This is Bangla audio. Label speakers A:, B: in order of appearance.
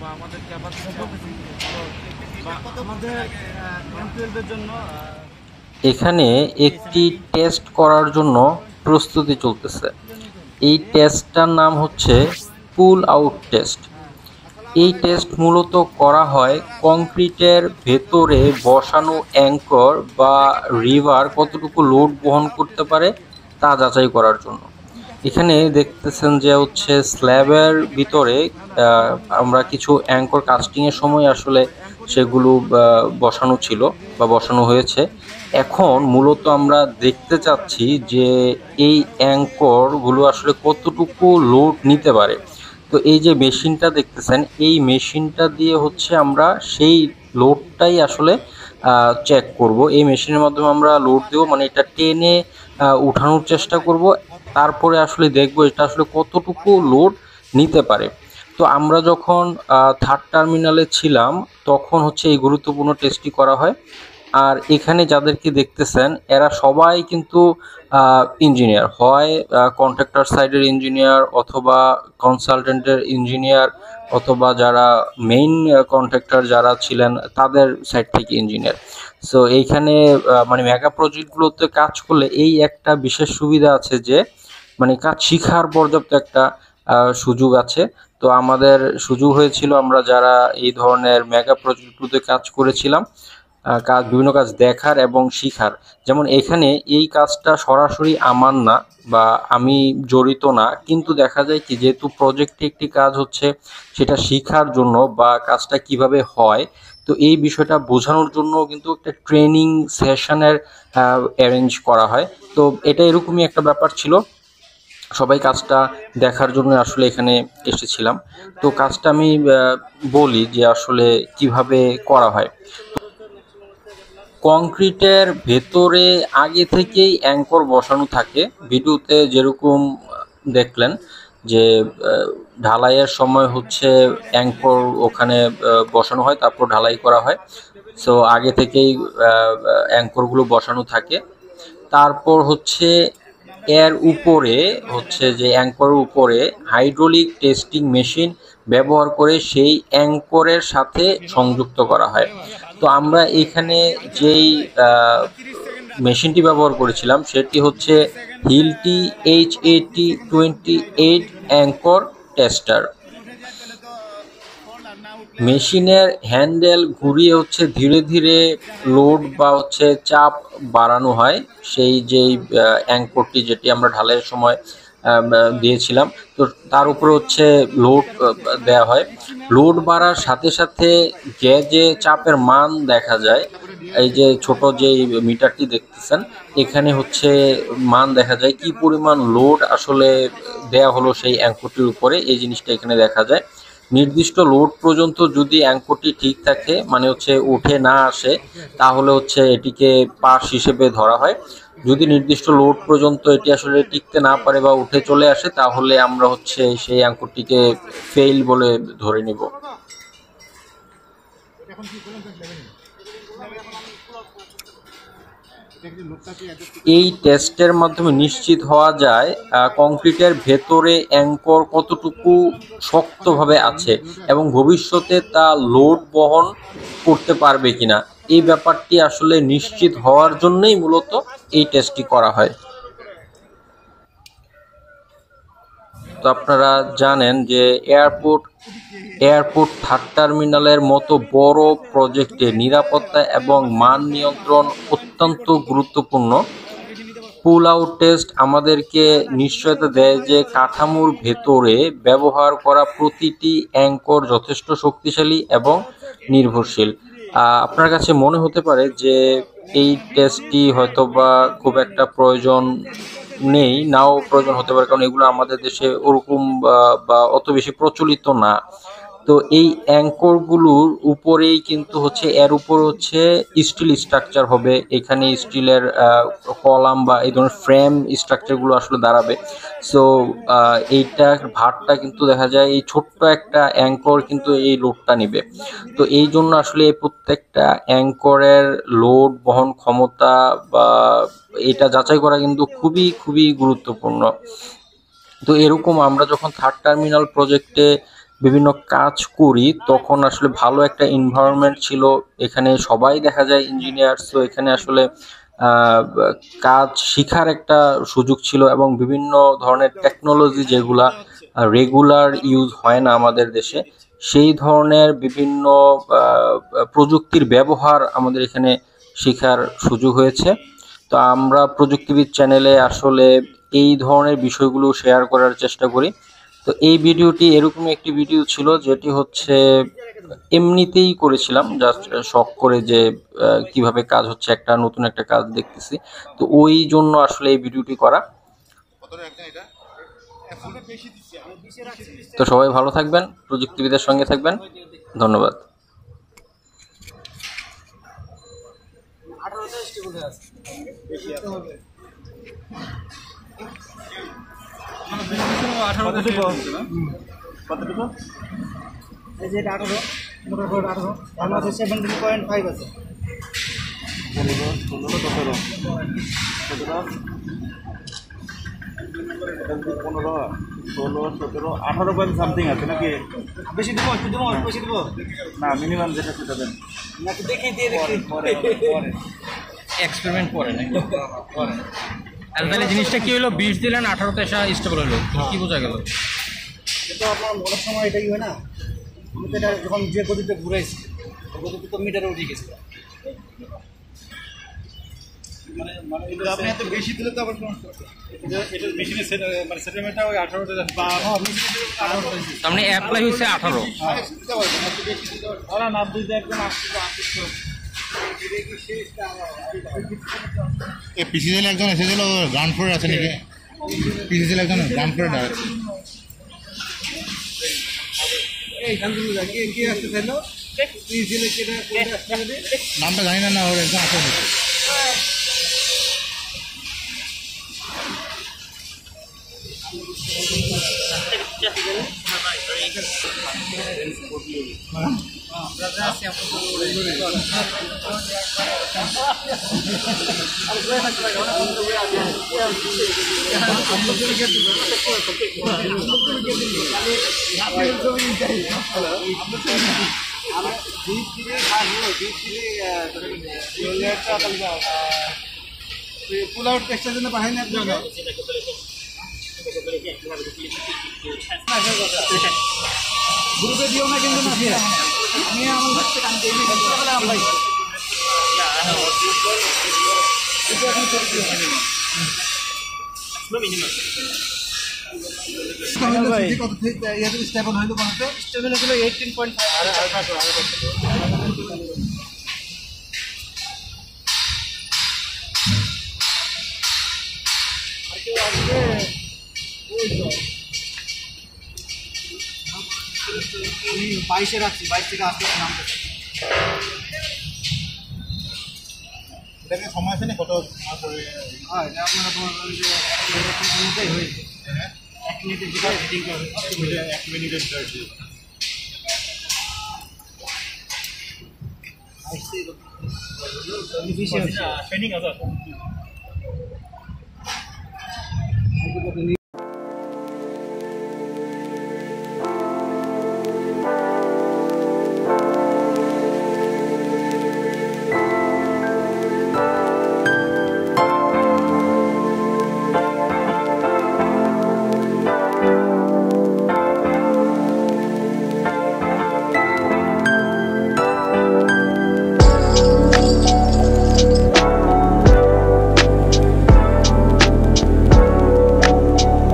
A: বা আমাদের ক্যাপাসিটি বা আমাদের M12 এর জন্য
B: এখানে একটি টেস্ট করার জন্য প্রস্তুতি চলতেছে। এই টেস্টটার নাম হচ্ছে পুল আউট টেস্ট। এই টেস্ট মূলত করা হয় কংক্রিটের ভেতরে বসানো অ্যাঙ্কর বা রিভার কতটুকু লোড বহন করতে পারে তা যাচাই করার জন্য। এখানে দেখতেছেন যে হচ্ছে স্ল্যাবের ভিতরে আমরা কিছু অ্যাঙ্কর কাস্টিং এর সময় আসলে সেগুলো বসানো ছিল বা বসানো হয়েছে। এখন মূলত আমরা দেখতে চাচ্ছি যে এই অ্যাঙ্কর গুলো আসলে কতটুকু লোড নিতে পারে। তো এই যে মেশিনটা দেখতেছেন, এই মেশিনটা দিয়ে হচ্ছে আমরা সেই লোডটাই আসলে চেক করব। এই মেশিনের মাধ্যমে আমরা লোড দেব, মানে এটা টেনে উঠানোর চেষ্টা করব, তারপরে আসলে দেখব এটা আসলে কতটুকু লোড নিতে পারে। তো আমরা যখন থার্ড টার্মিনালে ছিলাম তখন হচ্ছে এই গুরুত্বপূর্ণ টেস্টটি করা হয়। আর এখানে যাদেরকে দেখতেছেন এরা সবাই কিন্তু ইঞ্জিনিয়ার, হয় কন্ট্রাক্টর সাইডের ইঞ্জিনিয়ার অথবা কনসালটেন্টের ইঞ্জিনিয়ার অথবা যারা মেইন কন্ট্রাক্টর যারা ছিলেন তাদের সাইড থেকে ইঞ্জিনিয়ার। সো এইখানে মানে মেগা প্রজেক্টগুলোতে কাজ করলে এই একটা বিশেষ সুবিধা আছে যে মানে কাজ শিখার পর্যাপ্ত একটা সুযোগ আছে। তো আমাদের সুযোগ হয়েছিল আমরা যারা এই ধরনের মেগা প্রজেক্টগুলোতে কাজ করেছিলাম, বিভিন্ন কাজ দেখার এবং শিখার। যেমন এখানে এই কাজটা সরাসরি আমার না বা আমি জড়িত না, কিন্তু দেখা যায় কি যেহেতু প্রজেক্টে একটি কাজ হচ্ছে সেটা শিখার জন্য বা কাজটা কিভাবে হয়, তো এই বিষয়টা বোঝানোর জন্য কিন্তু একটা ট্রেনিং সেশনের অ্যারেঞ্জ করা হয়। তো এটা এরকমই একটা ব্যাপার ছিল, সবাই কাজটা দেখার জন্য আসলে এখানে এসেছিলাম। তো কাজটা আমি বলি যে আসলে কিভাবে করা হয়। কংক্রিটের ভেতরে আগে থেকেই অ্যাঙ্কর বসানো থাকে, ভিডিওতে যেরকম দেখলেন যে ঢালাইয়ের সময় হচ্ছে অ্যাঙ্কর ওখানে বসানো হয়, তারপর ঢালাই করা হয়। সো আগে থেকেই অ্যাঙ্করগুলো বসানো থাকে। তারপর হচ্ছে এর উপরে হচ্ছে যে অ্যাঙ্করের উপরে হাইড্রোলিক টেস্টিং মেশিন ব্যবহার করে সেই অ্যাঙ্করের সাথে সংযুক্ত করা হয়। তো আমরা এখানে যেই মেশিনটি ব্যবহার করেছিলাম সেটি হচ্ছে হিলটি HAT28 অ্যাঙ্কর টেস্টার। মেশিনের হ্যান্ডেল ঘুরিয়ে হচ্ছে ধীরে ধীরে লোড বা হচ্ছে চাপ বাড়ানো হয় সেই যেই অ্যাঙ্করটি যেটি আমরা ঢালাইয়ের সময় দিয়েছিলাম, তো তার উপরে হচ্ছে লোড দেওয়া হয়। লোড বাড়ার সাথে সাথে গেজে চাপের মান দেখা যায়। এই যে ছোট যে মিটারটি দেখতেছেন এখানে হচ্ছে মান দেখা যায় কি পরিমাণ লোড আসলে দেয়া হলো সেই অ্যাঙ্করটির উপরে, এই জিনিসটা এখানে দেখা যায়। নির্দিষ্ট লোড পর্যন্ত যদি অ্যাঙ্করটি ঠিক থাকে, মানে হচ্ছে উঠে না আসে, তাহলে হচ্ছে এটিকে পাস হিসেবে ধরা হয়। যদি নির্দিষ্ট লোড পর্যন্ত এটি আসলে টিকতে না পারে বা উঠে চলে আসে, তাহলে আমরা হচ্ছে সেই অ্যাঙ্করটিকে ফেইল বলে ধরে নিব। এই টেস্টের মাধ্যমে নিশ্চিত হওয়া যায় কংক্রিটের ভেতরে অ্যাঙ্কর কতটুকু শক্তভাবে আছে এবং ভবিষ্যতে তা লোড বহন করতে পারবে কিনা। এই ব্যাপারটি আসলে নিশ্চিত হওয়ার জন্যই মূলত এই টেস্টটি করা হয়। তো আপনারা জানেন যে এয়ারপোর্ট থার্ড টার্মিনালের মতো বড় প্রজেক্টে নিরাপত্তা এবং মান নিয়ন্ত্রণ অত্যন্ত গুরুত্বপূর্ণ। পুল আউট টেস্ট আমাদেরকে নিশ্চয়তা দেয় যে কাঠামোর ভেতরে ব্যবহার করা প্রতিটি অ্যাঙ্কর যথেষ্ট শক্তিশালী এবং নির্ভরশীল। আপনার কাছে মনে হতে পারে যে এই টেস্টটি হয়তোবা খুব একটা প্রয়োজন নেই, নাও প্রয়োজন হতে পারে, কারণ এগুলো আমাদের দেশে ওরকম বা অত বেশি প্রচলিত না। তো এই অ্যাঙ্কর গুলোর উপরেই কিন্তু হচ্ছে এর উপর হচ্ছে স্টিল স্ট্রাকচার হবে, এখানে স্টিলের কলাম বা এই ধরনের ফ্রেম স্ট্রাকচার গুলো আসলে দাঁড়াবে। সো এইটার ভারটা কিন্তু দেখা যায় এই ছোট্ট একটা অ্যাঙ্কর কিন্তু এই লোডটা নিবে। তো এই জন্য আসলে প্রত্যেকটা অ্যাঙ্করের লোড বহন ক্ষমতা বা এটা যাচাই করা কিন্তু খুবই খুবই গুরুত্বপূর্ণ। তো এরকম আমরা যখন থার্ড টার্মিনাল প্রজেক্টে বিভিন্ন কাজ করি তখন আসলে ভালো একটা এনভায়রনমেন্ট ছিল। এখানে সবাই দেখা যায় ইঞ্জিনিয়ার, তো এখানে আসলে আহ, কাজ শিখার একটা সুযোগ ছিল এবং বিভিন্ন ধরনের টেকনোলজি যেগুলা রেগুলার ইউজ হয় না আমাদের দেশে, সেই ধরনের বিভিন্ন প্রযুক্তির ব্যবহার আমাদের এখানে শেখার সুযোগ হয়েছে। তো আমরা প্রযুক্তিবিদ চ্যানেলে আসলে এই ধরনের বিষয়গুলো শেয়ার করার চেষ্টা করি। তো এই ভিডিওটি এরকম একটি ভিডিও ছিল যেটি হচ্ছে এমনিতেই করেছিলাম, জাস্ট শখ করে যে কিভাবে কাজ হচ্ছে, একটা নতুন একটা কাজ দেখতেছি, তো ওই জন্য আসলে এই ভিডিওটি করা। তো সবাই ভালো থাকবেন, প্রযুক্তিবিদের সঙ্গে থাকবেন। ধন্যবাদ।
A: 18টা স্টেবলে আছে। বেশি হবে। কতটুকু? এই যে 18, মোটর 18, আমার আছে 17.5 আছে। 15, 16, 17, 18 পয়েন্ট সামথিং আছে নাকি? বেশি দিব, একটু দিব, বেশি দিব না, মিনিমাম যেটা সেটা দেন নাকি দেখি দিয়ে দেখি পরে
B: এক্সপেরিমেন্ট করে নাকি করে। আর তাহলে জিনিসটা কি হলো, 20 দিলেন 18তে এসে স্টেবল হলো, কি বোঝা গেল?
A: কিন্তু আপনার বলার সময় এটা কি হয় না, আমি তো এটা যখন যে গতিতে ঘুরাইছি ওই গতিতে তো মিটারে উঠে গেছে। আপনি এত বেশি দিলে তো আবার সমস্যা। এটা মেশিনের সেট মানে সেটেলমেন্টটা ওই 18তে
B: তার মানে অ্যাপ্লাই হয়েছে 18।
A: না বুঝতে একদম আসছে।
C: পিসিএল একজন এসেছিল, গ্রাউন্ড ফ্লোরে আছে নাকি? পিসিএল একজন গ্রাউন্ড ফ্লোরে দাঁড়াচ্ছে। নামটা জানি না, ওর একজন আসে।
A: পুল আউট টেস্টের জন্য পাঠাই না একজন গ্রুপে দিও না কিন্তু মাফিয়া আমি আমার কাছে কাম করি না আল্লাহ এটা এখন চলছে কত থেকে ইয়াতে স্টেবল হইলো কোনতে স্টেবল হলো 18.5 আরে আমি 22-এ রাখছি, 22 থেকে আসতে নাম
C: এটাকে সময় আছে না কত?
A: হ্যাঁ এটা আপনারা তোমার মধ্যেই হয়েছে 1 মিনিটের ভিতরে ফিটিং করে
C: 1 মিনিটের ভিতরে
A: ট্রেনিং আছে।